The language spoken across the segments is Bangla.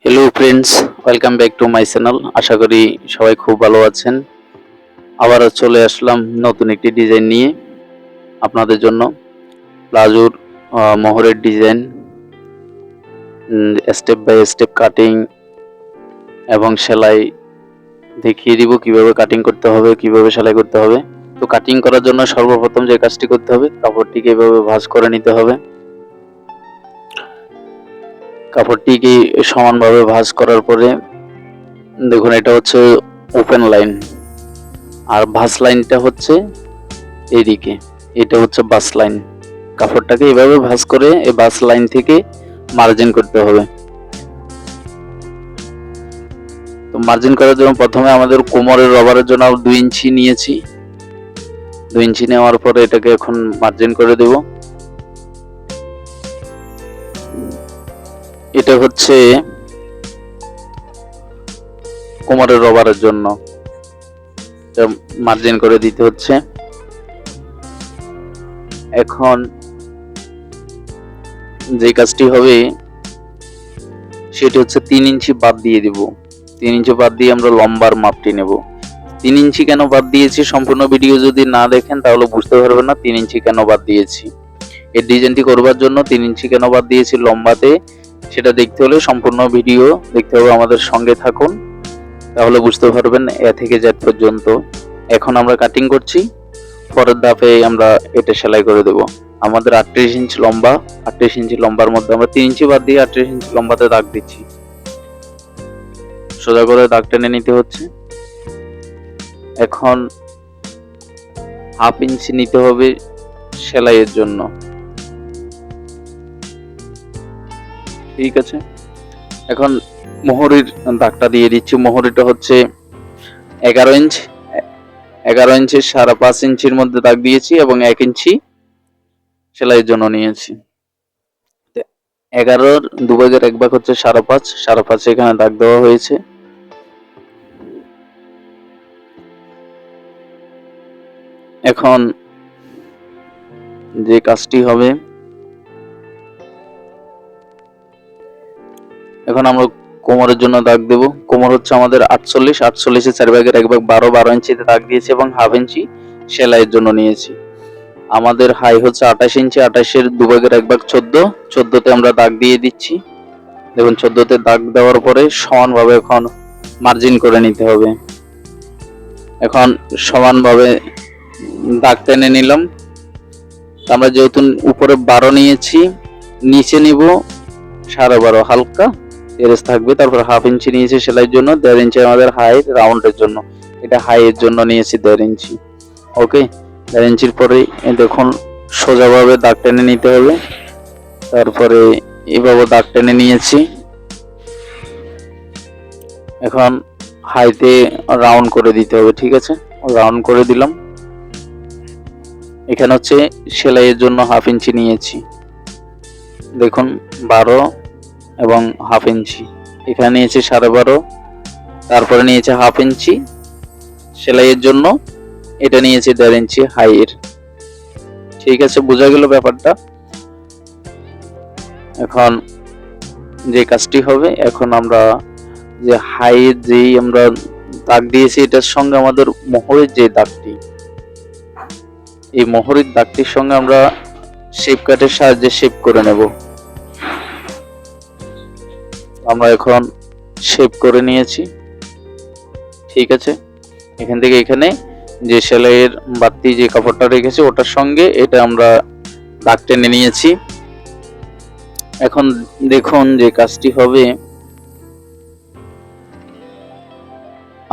Hello friends, welcome back to my channel. আশা করি সবাই খুব ভালো আছেন। আবারও চলে আসলাম নতুন একটি ডিজাইন নিয়ে আপনাদের জন্য। প্লাজোর মোহরের design, step by step cutting এবং সেলাই দেখিয়ে দিব কিভাবে কাটিং করতে হবে, কিভাবে সেলাই করতে হবে। তো কাটিং করার জন্য সর্বপ্রথম যে কাজটি করতে হবে, কাপড়টিকে এভাবে ভাঁজ করে নিতে হবে। কাপড়টিকে সমানভাবে ভাঁজ করার পরে দেখুন, এটা হচ্ছে ওপেন লাইন আর ভাঁজ লাইনটা হচ্ছে এইদিকে, এটা হচ্ছে বাস লাইন। কাপড়টাকে এভাবে ভাঁজ করে এই বাস লাইন থেকে মার্জিন করতে হবে। তো মার্জিন করার জন্য প্রথমে আমাদের কোমরের রবারের জন্য 2 ইঞ্চি নিয়েছি। 2 ইঞ্চি নেওয়ার পরে এটাকে এখন মার্জিন করে দেব। এটা হচ্ছে কোমরের রবারের জন্য মার্জিন করে দিতে হচ্ছে। এখন যে কাজটি হবে সেটি হচ্ছে 3 ইঞ্চি বাদ দিয়ে দেব। 3 ইঞ্চি বাদ দিয়ে আমরা লম্বার মাপটি নেব। 3 ইঞ্চি কেন বাদ দিয়েছি, সম্পূর্ণ ভিডিও যদি না দেখেন তাহলে বুঝতে পারবেন না 3 ইঞ্চি কেন বাদ দিয়েছি। এই ডিজাইনটি করবার জন্য 3 ইঞ্চি কেন বাদ দিয়েছি লম্বাতে, সেটা দেখতে হলে সম্পূর্ণ ভিডিও দেখতে হবে। আমাদের সঙ্গে থাকুন, তাহলে বুঝতে পারবেন এ থেকে জেড পর্যন্ত। এখন আমরা কাটিং করছি, পরের ধাপে আমরা এটা সেলাই করে দেব। আমাদের 38 ইঞ্চি লম্বা, 38 ইঞ্চি লম্বার মধ্যে আমরা 3 ইঞ্চি বাদ দিয়ে 38 ইঞ্চি লম্বাতে দাগ দিচ্ছি। সোজা করে দাগ টেনে নিতে হচ্ছে। এখন হাফ ইঞ্চি নিতে হবে সেলাইয়ের জন্য, ঠিক আছে। এখন মোহরের দাগটা দিয়ে দিচ্ছি। মোহরিটা হচ্ছে 11 ইঞ্চ, 11 ইঞ্চির 5.5 ইঞ্চির মধ্যে দাগ দিয়েছি এবং 1 ইঞ্চি সেলাইয়ের জন্য নিয়েছি। 11-র 2 ভাগের 1 ভাগ হচ্ছে 5.5, 5.5 এখানে দাগ দেওয়া হয়েছে। এখন যে কাজটি হবে, এখন আমরা কোমরের জন্য দাগ দেব। কোমর হচ্ছে আমাদের 48, 48-এর 4 ভাগের 1 ভাগ 12, 12 ইঞ্চিতে দাগ দিয়েছি এবং হাফ ইঞ্চি সেলাইয়ের জন্য নিয়েছি। আমাদের হাই হচ্ছে 28 ইঞ্চি, 28-এর 2 ভাগের 1 ভাগ 14, 14তে আমরা দাগ দিয়ে দিচ্ছি। দেখুন 14তে দাগ দেওয়ার পরে সমানভাবে এখন মার্জিন করে নিতে হবে। এখন সমানভাবে দাগ টেনে নিলাম। আমরা যেহেতু উপরে 12 নিয়েছি, নিচে নিব 12.5, হালকা এরেস থাকবে। তারপর হাফ ইঞ্চি নিয়েছি সেলাইয়ের জন্য, 1.5 ইঞ্চি আমাদের হাই রাউন্ডের জন্য, এটা হাই এর জন্য নিয়েছি 1.5 ইঞ্চি। ওকে, 1.5 ইঞ্চির পরে দেখুন সোজাভাবে দাগ টেনে নিতে হবে। তারপরে এইভাবে দাগ টেনে নিয়েছি। এখন হাইতে রাউন্ড করে দিতে হবে, ঠিক আছে। রাউন্ড করে দিলাম। এখানে হচ্ছে সেলাইয়ের জন্য হাফ ইঞ্চি নিয়েছি, দেখুন 12 এবং হাফ ইঞ্চি। এখানে নিয়েছি 12.5, তারপরে নিয়েছি হাফ ইঞ্চি সেলাইয়ের জন্য, এটা নিয়েছি 1.5 ইঞ্চি হাইয়ের, ঠিক আছে। বোঝা গেল ব্যাপারটা। এখন যে কাজটি হবে, এখন আমরা যে হাইয়ের যেই আমরা দাগ দিয়েছি এটার সঙ্গে আমাদের মোহরের যে দাগটি, এই মোহরের দাগটির সঙ্গে আমরা শেপ কাটের সাহায্যে শেপ করে নেব। আমরা এখন শেপ করে নিয়েছি, ঠিক আছে। এখান থেকে এখানে যে সেলাইয়ের বাড়তি যে কাপড়টা রেখেছি ওটার সঙ্গে এটা আমরা দাগ টেনে নিয়েছি। এখন দেখুন যে কাজটি হবে,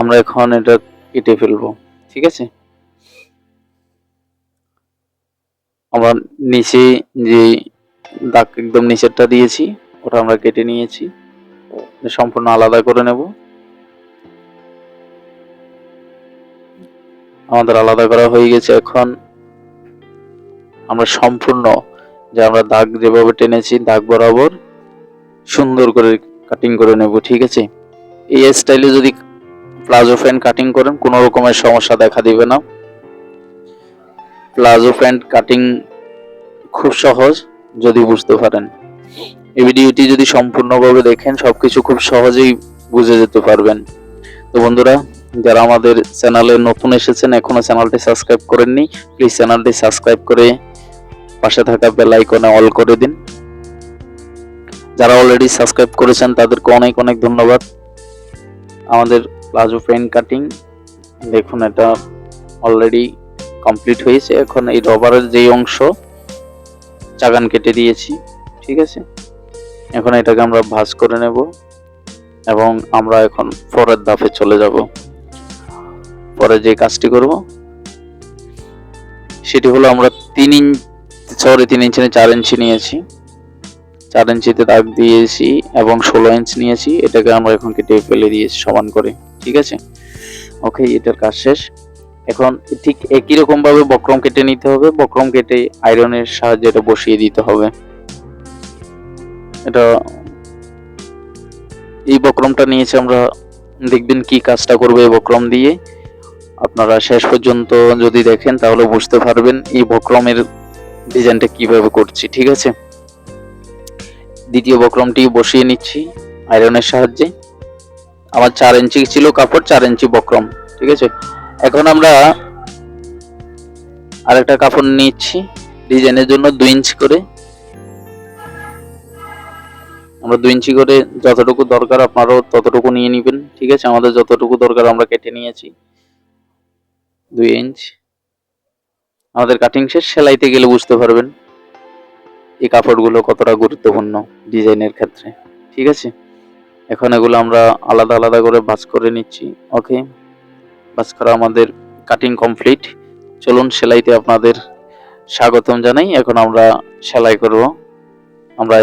আমরা এখন এটা কেটে ফেলবো, ঠিক আছে। আমরা নিচে যে দাগ একদম নিচেরটা দিয়েছি ওটা আমরা কেটে নিয়েছি, সম্পূর্ণ আলাদা করে নেব। আমাদের আলাদা করা হয়ে গেছে। এখন আমরা সম্পূর্ণ যে আমরা দাগ যেভাবে টেনেছি দাগ বরাবর সুন্দর করে কাটিং করে নেব, ঠিক আছে। এই স্টাইলে যদি প্লাজো প্যান্ট কাটিং করেন কোনো রকমের সমস্যা দেখা দিবে না। প্লাজো প্যান্ট কাটিং খুব সহজ যদি বুঝতে পারেন। এই ভিডিওটি যদি সম্পূর্ণভাবে দেখেন সবকিছু খুব সহজেই বুঝে যেতে পারবেন। তো বন্ধুরা, যারা আমাদের চ্যানেলে নতুন এসেছেন, এখনো চ্যানেলটি সাবস্ক্রাইব করেননি, প্লিজ চ্যানেলটি সাবস্ক্রাইব করে পাশে থাকা বেল আইকনে অল করে দিন। যারা অলরেডি সাবস্ক্রাইব করেছেন তাদেরকে অনেক অনেক ধন্যবাদ। আমাদের প্লাজো পেন কাটিং দেখুন, এটা অলরেডি কমপ্লিট হয়েছে। এখন এই রবারের যেই অংশ চাগান কেটে দিয়েছি, ঠিক আছে। এখন এটাকে আমরা ভাঁজ করে নেব এবং আমরা এখন পরের ধাপে চলে যাব। পরে যে কাজটি করব সেটি হলো, আমরা 3 ইঞ্চি 4 ইঞ্চি নিয়েছি, 4 ইঞ্চিতে দাগ দিয়েছি এবং 16 ইঞ্চ নিয়েছি। এটাকে আমরা এখন কেটে ফেলে দিয়েছি সমান করে, ঠিক আছে। ওকে, এটার কাজ শেষ। এখন ঠিক একই রকম ভাবে বক্রম কেটে নিতে হবে। বক্রম কেটে আয়রনের সাহায্যে এটা বসিয়ে দিতে হবে। এটা এই বক্রমটা নিয়েছি আমরা, দেখবেন কি কাজটা করবে এই বক্রম দিয়ে। আপনারা শেষ পর্যন্ত যদি দেখেন তাহলে বুঝতে পারবেন এই বক্রমের ডিজাইনটা কিভাবে করছি, ঠিক আছে। দ্বিতীয় বক্রমটি বসিয়ে নিচ্ছি আয়রনের সাহায্যে। আমার 4 ইঞ্চি ছিল কাপড়, 4 ইঞ্চি বক্রম, ঠিক আছে। এখন আমরা আরেকটা কাপড় নিচ্ছি ডিজাইনের জন্য 2 ইঞ্চি করে। আমরা 2 ইঞ্চি করে যতটুকু দরকার আপনারাও ততটুকু নিয়ে নেবেন, ঠিক আছে। আমাদের যতটুকু দরকার আমরা কেটে নিয়েছি 2 ইঞ্চ। আমাদের কাটিং শেষ। সেলাইতে গেলে বুঝতে পারবেন এই কাপড়গুলো কতটা গুরুত্বপূর্ণ ডিজাইনের ক্ষেত্রে, ঠিক আছে। এখন এগুলো আমরা আলাদা আলাদা করে ভাঁজ করে নিচ্ছি। ওকে, ভাঁজ করা আমাদের কাটিং কমপ্লিট। চলুন সেলাইতে আপনাদের স্বাগতম জানাই। এখন আমরা সেলাই করব। আমরা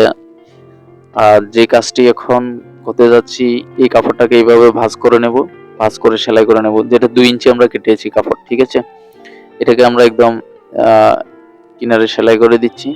যে কাজটি এখন করতে যাচ্ছি, এই কাপড়টাকে এইভাবে ভাঁজ করে নেব, ভাঁজ করে সেলাই করে নেব। যেটা 2 ইঞ্চি আমরা কেটেছি কাপড়, ঠিক আছে। এটাকে আমরা একদম কিনারে সেলাই করে দিচ্ছি।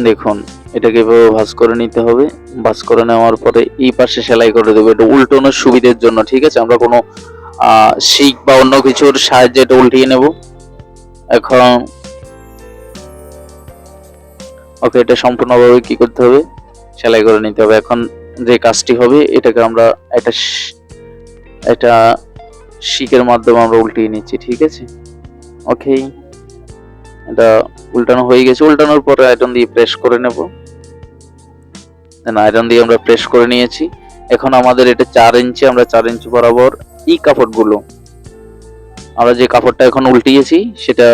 দেখুন, এটাকে এভাবে ভাঁজ করে নিতে হবে। ভাঁজ করে নেওয়ার পরে এই পাশে সেলাই করে দেবো, এটা উল্টানোর সুবিধার জন্য, ঠিক আছে। আমরা কোনো শিক বা অন্য কিছুর সাহায্যে এটা উল্টিয়ে নেব। এখন ওকে, এটা সম্পূর্ণভাবে কি করতে হবে, সেলাই করে নিতে হবে। এখন যে কাজটি হবে, এটাকে আমরা এটা শিকের মাধ্যমে আমরা উল্টিয়ে নিচ্ছি, ঠিক আছে। ওকে, এটা উল্টানো হয়ে গেছে। উল্টানোর পরে আয়রন দিয়ে প্রেস করে নেব। আয়রন দিয়ে আমরা প্রেস করে নিয়েছি। এখন আমাদের এটা 4 ইঞ্চি, আমরা 4 ইঞ্চি বরাবর এই কাপড়গুলো, আমরা যে কাপড়টা এখন উল্টিয়েছি সেটা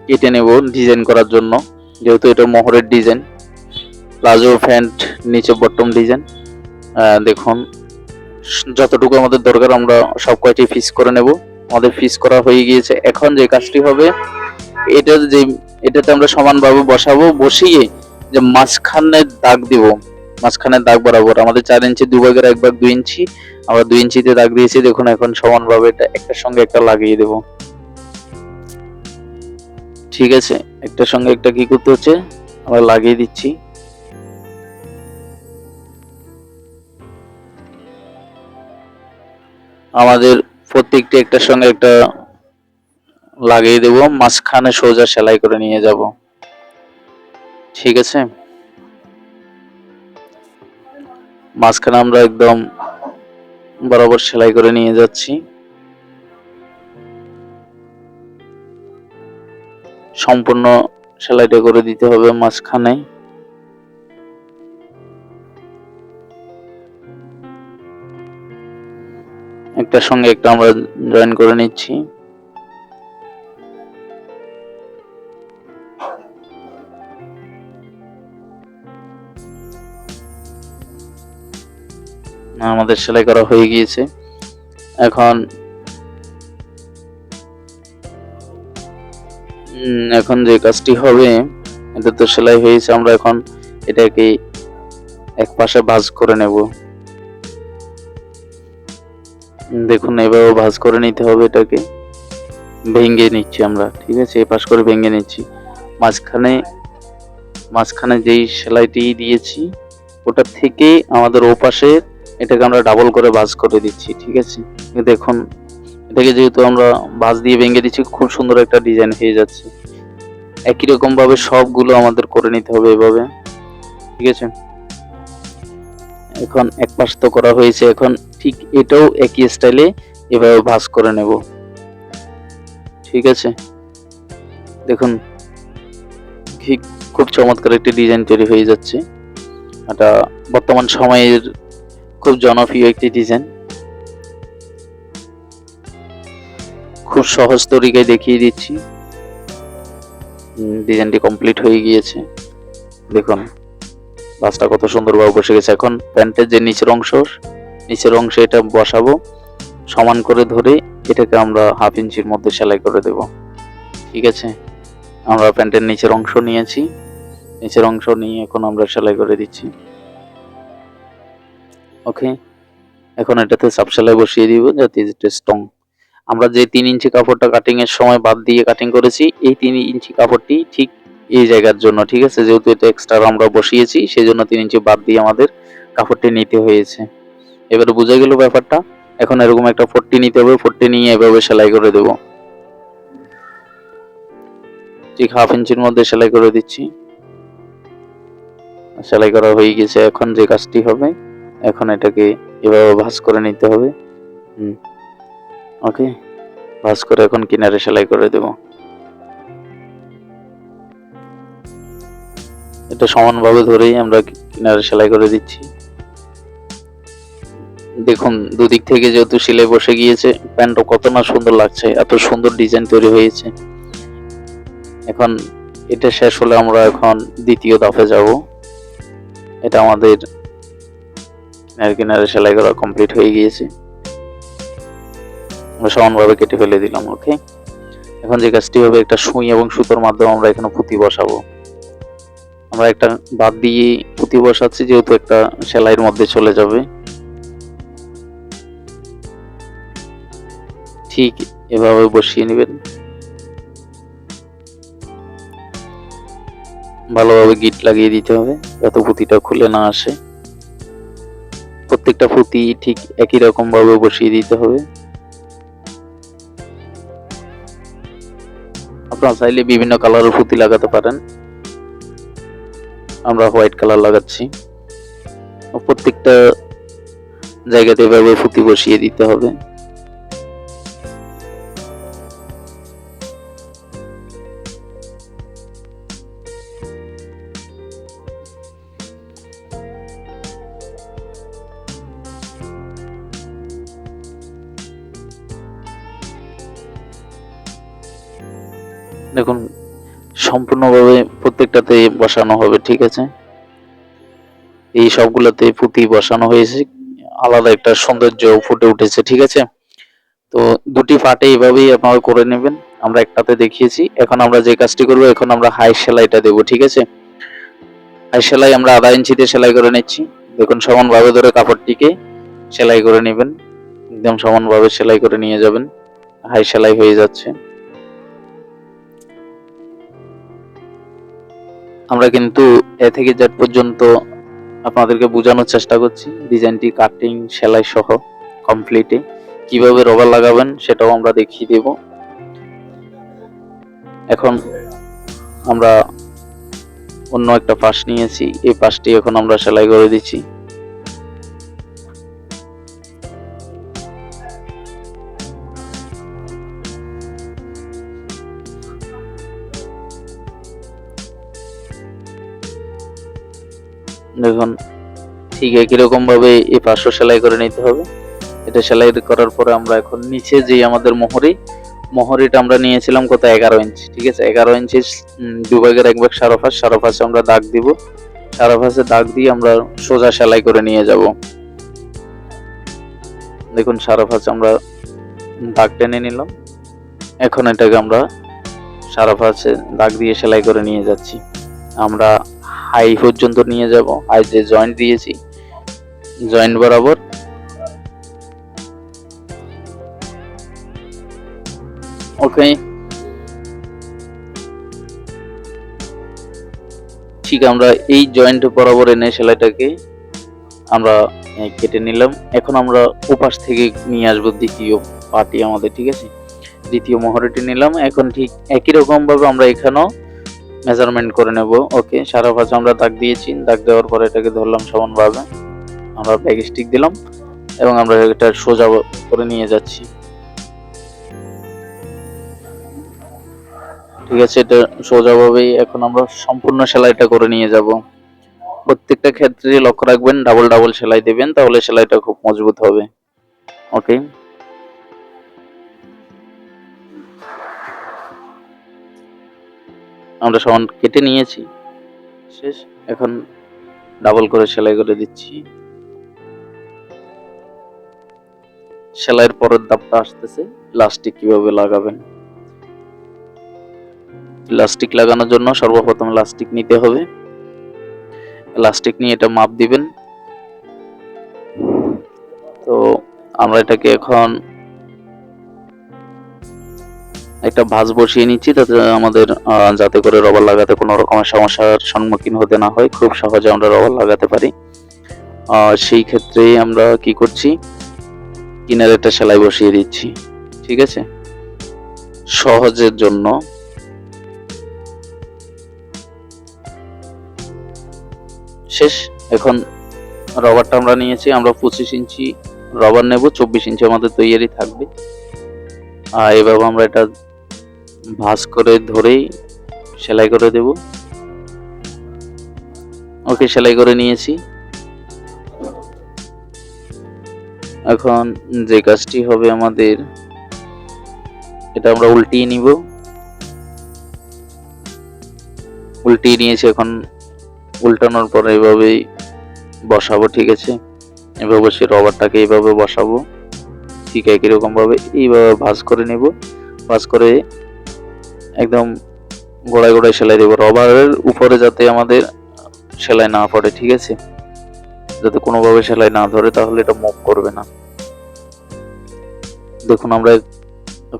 কেটে নেব ডিজাইন করার জন্য। যেহেতু এটা মোহরের ডিজাইন, প্লাজো প্যান্ট নিচে বটম ডিজাইন। দেখুন, যতটুকু আমাদের দরকার আমরা সব কয়টি পিস করে নেব। আমাদের পিস করা হয়ে গিয়েছে। এখন যে কাজটি হবে, এটাতে আমরা সমানভাবে বসাবো। বসিয়ে যে মাঝখানে দাগ দিব, মাঝখানের দাগ বরাবর আমাদের 4 ইঞ্চি 2 ভাগের 1 ভাগ 2 ইঞ্চি, আমরা 2 ইঞ্চিতে দাগ দিয়েছি। দেখুন, এখন সমানভাবে এটা একটার সঙ্গে একটা লাগিয়ে দেব, ঠিক আছে। একটার সঙ্গে একটা কি করতে হচ্ছে, আমরা লাগিয়ে দিচ্ছি। আমাদের প্রত্যেকটি একটার সঙ্গে একটা লাগিয়ে দেব, মাঝখানে সোজা সেলাই করে নিয়ে যাব, ঠিক আছে। মাঝখানে আমরা একদম বরাবর সেলাই করে নিয়ে যাচ্ছি। সম্পূর্ণ সেলাইটা করে দিতে হবে মাঝখানে। একটার সঙ্গে একটা আমরা জয়েন করে নিচ্ছি। আমাদের সেলাই করা হয়ে গিয়েছে। এখন যে কাজটি হবে, এটা তো সেলাই হয়েছে, আমরা এখন এটাকে এক পাশে ভাঁজ করে নেব। দেখুন, এভাবে ভাঁজ করে নিতে হবে। এটাকে ভেঙে নিচ্ছি আমরা, ঠিক আছে। এই পাশ করে ভেঙে নিচ্ছি। মাঝখানে যেই সেলাইটি দিয়েছি ওটা থেকে আমাদের ও পাশে এটাকে আমরা ডাবল করে ভাঁজ করে দিচ্ছি, ঠিক আছে। দেখুন এটাকে যেহেতু আমরা ভাঁজ দিয়ে ভেঙে দিচ্ছি, খুব সুন্দর একটা ডিজাইন হয়ে যাচ্ছে। একই রকম ভাবে সবগুলো আমাদের করে নিতে হবে এভাবে, ঠিক আছে। এখন এক পাশ তো করা হয়েছে, এখন ঠিক এটাও একই স্টাইলে এভাবে ভাঁজ করে নেব, ঠিক আছে। দেখুন খুব চমৎকার একটি ডিজাইন তৈরি হয়ে যাচ্ছে। এটা বর্তমান সময়ের খুব জনপ্রিয় একটি ডিজাইন। খুব সহজ তরিকায় দেখিয়ে দিচ্ছি। ডিজাইনটি কমপ্লিট হয়ে গিয়েছে। দেখুন ভাঁজটা কত সুন্দরভাবে বসে গেছে। এখন প্যান্টের যে নিচের অংশ এটা বসাবো, সমান করে ধরে এটাকে আমরা 1/2 ইঞ্চির মধ্যে সেলাই করে দেব, ঠিক আছে। আমরা প্যান্টের নিচের অংশ নিয়েছি, নিচের অংশ নিয়ে এখন আমরা সেলাই করে দিচ্ছি, ওকে। এখন এটাতে সাব সেলাই বসিয়ে দিব যাতে এটা স্ট্রং। আমরা যে 3 ইঞ্চি কাপড়টা কাটিং এর সময় বাদ দিয়ে কাটিং করেছি, এই 3 ইঞ্চি কাপড়টি ঠিক এই জায়গার জন্য, ঠিক আছে। যেহেতু এটা এক্সট্রা আমরা বসিয়েছি, সেজন্য 3 ইঞ্চি বাদ দিয়ে আমাদের কাপড়টি নিতে হয়েছে। এবারে বুঝে গেল ব্যাপারটা। এখন এরকম একটা 40 নিতে হবে, 40 নিয়ে এভাবে সেলাই করে দেব, ঠিক 1/2 ইঞ্চির মধ্যে সেলাই করে দিচ্ছি। সেলাই করা হয়ে গেছে। এখন যে কাজটি হবে, এখন এটাকে এভাবে ভাঁজ করে নিতে হবে, ওকে। ভাঁজ করে এখন কিনারে সেলাই করে দেব। এটা সমানভাবে ধরেই আমরা কিনারে সেলাই করে দিচ্ছি। দেখুন দুদিক থেকে যেহেতু সেলাই বসে গিয়েছে, প্যান্টটা কত না সুন্দর লাগছে, এত সুন্দর ডিজাইন তৈরি হয়েছে। এখন এটা শেষ হলে আমরা এখন দ্বিতীয় ধাপে যাব। এটা আমাদের কিনারে সেলাই করা কমপ্লিট হয়ে গিয়েছে। আমরা সমানভাবে কেটে ফেলে দিলাম, ওকে। এখন যে কাজটি হবে, একটা সুই এবং সুতোর মাধ্যমে আমরা এখানে পুঁতি বসাবো। আমরা একটা বাদ দিয়ে পুঁতি বসাচ্ছি, যেহেতু একটা সেলাইয়ের মধ্যে চলে যাবে। ঠিক এভাবে বসিয়ে নেবেন, ভালোভাবে গিট লাগিয়ে দিতে হবে যাতে পুঁতিটা খুলে না আসে। প্রত্যেকটা পুঁতি ঠিক একই রকম ভাবে বসিয়ে দিতে হবে। আপনারা চাইলে বিভিন্ন কালারের পুঁতি লাগাতে পারেন, আমরা হোয়াইট কালার লাগাচ্ছি। প্রত্যেকটা জায়গাতে এভাবে পুঁতি বসিয়ে দিতে হবে। দেখুন সম্পূর্ণভাবে প্রত্যেকটাতে বসানো হবে, ঠিক আছে। এই সবগুলোতে পুঁতি বসানো হয়েছে, আলাদা একটা সৌন্দর্য ফুটে উঠেছে, ঠিক আছে। তো দুটি পার্টে এইভাবেই আপনারা করে নেবেন। আমরা একটাতে দেখিয়েছি। এখন আমরা যে কাজটি করব, এখন আমরা হাই সেলাইটা দেব, ঠিক আছে। হাই সেলাই আমরা 1/2 ইঞ্চিতে সেলাই করে নিচ্ছি। দেখুন সমানভাবে ধরে কাপড়টিকে সেলাই করে নেবেন, একদম সমানভাবে সেলাই করে নিয়ে যাবেন। হাই সেলাই হয়ে যাচ্ছে। আমরা কিন্তু এ থেকে জেড পর্যন্ত আপনাদেরকে বোঝানোর চেষ্টা করছি, ডিজাইনটি কাটিং সেলাই সহ কমপ্লিটে। কিভাবে রবার লাগাবেন সেটাও আমরা দেখিয়ে দেব। এখন আমরা অন্য একটা পাশ নিয়েছি, এই পাশটি এখন আমরা সেলাই করে দিচ্ছি। দেখুন ঠিক একই রকম ভাবে এই পাশও সেলাই করে নিতে হবে। এটা সেলাই করার পরে আমরা এখন নিচে যে আমাদের মোহরিটা আমরা নিয়েছিলাম কত 11 ইঞ্চি, ঠিক আছে। 11 ইঞ্চি দুভাগের এক ভাগ সারা ফাঁসে আমরা দাগ দিব। সারা ফাঁসে দাগ দিয়ে আমরা সোজা সেলাই করে নিয়ে যাব। দেখুন সারা ফাঁসে আমরা দাগ টেনে নিলাম। এখন এটাকে আমরা সারা ফাঁসে দাগ দিয়ে সেলাই করে নিয়ে যাচ্ছি। আমরা হাই পর্যন্ত নিয়ে যাব। হাই যে জয়েন্ট দিয়েছি, জয়েন্ট বরাবর ওকে। ঠিক আমরা এই জয়েন্ট বরাবর এনে সেলাইটাকে আমরা কেটে নিলাম। এখন আমরা ওপাশ থেকে নিয়ে আসবো দ্বিতীয় পাটি আমাদের, ঠিক আছে। দ্বিতীয় মোহরটি নিলাম। এখন ঠিক একই রকম ভাবে আমরা এখানেও মেজারমেন্ট করে নেব। ওকে, সারা পাঁচ আমরা দাগ দিয়েছি। দাগ দেওয়ার পরে এটাকে ধরলাম সমানভাবে, আমরা ব্যাক স্টিক দিলাম এবং আমরা এটা সোজা করে নিয়ে যাচ্ছি, ঠিক আছে। এটা সোজাভাবেই এখন আমরা সম্পূর্ণ সেলাইটা করে নিয়ে যাব। প্রত্যেকটা ক্ষেত্রে লক্ষ্য রাখবেন ডাবল ডাবল সেলাই দেবেন, তাহলে সেলাইটা খুব মজবুত হবে। ওকে, আমরা সমান কেটে নিয়েছি, শেষ। এখন ডাবল করে সেলাই করে দিচ্ছি। সেলাইয়ের পরের ধাপটা আসতেছে ইলাস্টিক কিভাবে লাগাবেন। ইলাস্টিক লাগানোর জন্য সর্বপ্রথম ইলাস্টিক নিতে হবে। ইলাস্টিক নিয়ে এটা মাপ দিবেন। তো আমরা এটাকে এখন একটা ভাঁজ বসিয়ে নিচ্ছি, তাতে আমাদের যাতে করে রবার লাগাতে কোনো রকমের সমস্যার সম্মুখীন হতে না হয়, খুব সহজে আমরা রবার লাগাতে পারি। সেই ক্ষেত্রে আমরা কি করছি, কিনারে একটা সেলাই বসিয়ে দিচ্ছি, ঠিক আছে, সহজের জন্য। শেষ। এখন রবারটা আমরা নিয়েছি, আমরা 25 ইঞ্চি রবার নেব, 24 ইঞ্চি আমাদের তৈরি থাকবে। এভাবে আমরা এটা ভাঁজ করে ধরেই সেলাই করে দেব। ওকে, সেলাই করে নিয়েছি। এখন যে কাজটি হবে আমাদের, এটা আমরা উল্টিয়ে নিব। উল্টিয়ে নিয়েছি, এখন উল্টানোর পর এইভাবেই বসাবো, ঠিক আছে। এভাবে সে রবারটাকে এইভাবে বসাবো, ঠিক একই রকম ভাবে এইভাবে ভাঁজ করে নেব। ভাঁজ করে একদম গোড়ায় গোড়ায় সেলাই দেবো, রবারের উপরে যাতে আমাদের সেলাই না পড়ে, ঠিক আছে। যাতে কোনোভাবে সেলাই না ধরে, তাহলে এটা মুভ করবে না। দেখুন আমরা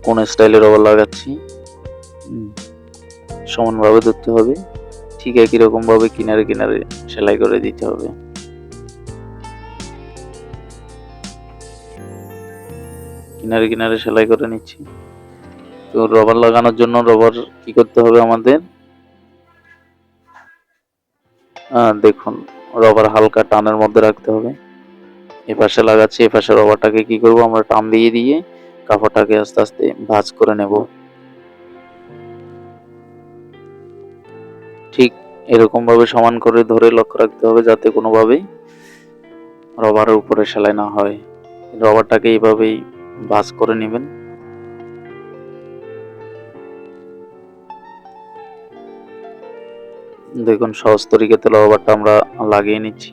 কোন স্টাইলে রবার লাগাচ্ছি, সমানভাবে ধরতে হবে, ঠিক একই রকম ভাবে কিনারে কিনারে সেলাই করে দিতে হবে। কিনারে কিনারে সেলাই করে নিচ্ছি। তো রবার লাগানোর জন্য রবার কি করতে হবে আমাদের, দেখুন রবার হালকা টানের মধ্যে রাখতে হবে। এপাশে লাগাচ্ছি, এপাশে রবারটাকে কি করব, আমরা টান দিয়ে দিয়ে কাপড়টাকে আস্তে আস্তে ভাঁজ করে নেব। ঠিক এরকম ভাবে সমান করে ধরে লক্ষ্য রাখতে হবে, যাতে কোনোভাবে রবারের উপরে সেলাই না হয়। রবারটাকে এইভাবেই ভাঁজ করে নেবেন। দেখুন সহজ তরিকাতে রবারটা আমরা লাগিয়ে নিচ্ছি।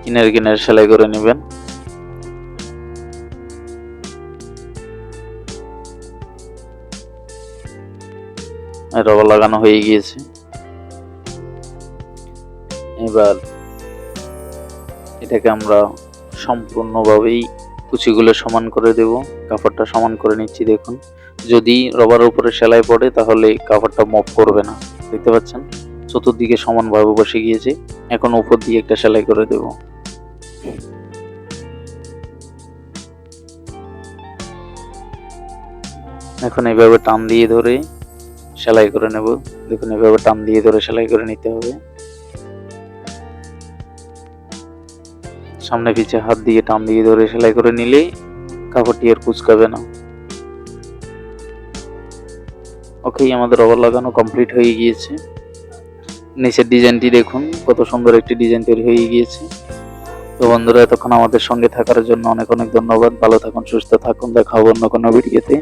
কিনারে কিনারে সেলাই করে নেবেন। রবার লাগানো হয়ে গিয়েছে। এবার এটাকে আমরা সম্পূর্ণভাবেই কুচিগুলো সমান করে দেব। কাপড়টা সমান করে নিচ্ছি। দেখুন যদি রবারের উপরে সেলাই পড়ে তাহলে কাপড়টা মুভ করবে না, দেখতে পাচ্ছেন চতুর্দিকে সমানভাবে বসে গিয়েছে। এখন উপর দিয়ে একটা সেলাই করে দেব। এখন এইভাবে টান দিয়ে ধরে সেলাই করে নেব। দেখুন এইভাবে টান দিয়ে ধরে সেলাই করে নিতে হবে। সামনে পিছে হাত দিয়ে টান দিয়ে ধরে সেলাই করে নিলেই কাপড়টি আর কুঁচকাবে না। ওকে, আমাদের রবার লাগানো কমপ্লিট হয়ে গিয়েছে। নিচের ডিজাইনটি দেখুন, কত সুন্দর একটি ডিজাইন তৈরি হয়ে গিয়েছে। তো বন্ধুরা, এতক্ষণ আমাদের সঙ্গে থাকার জন্য অনেক অনেক ধন্যবাদ। ভালো থাকুন, সুস্থ থাকুন, দেখা হবে অন্য কোনো ভিডিওতে।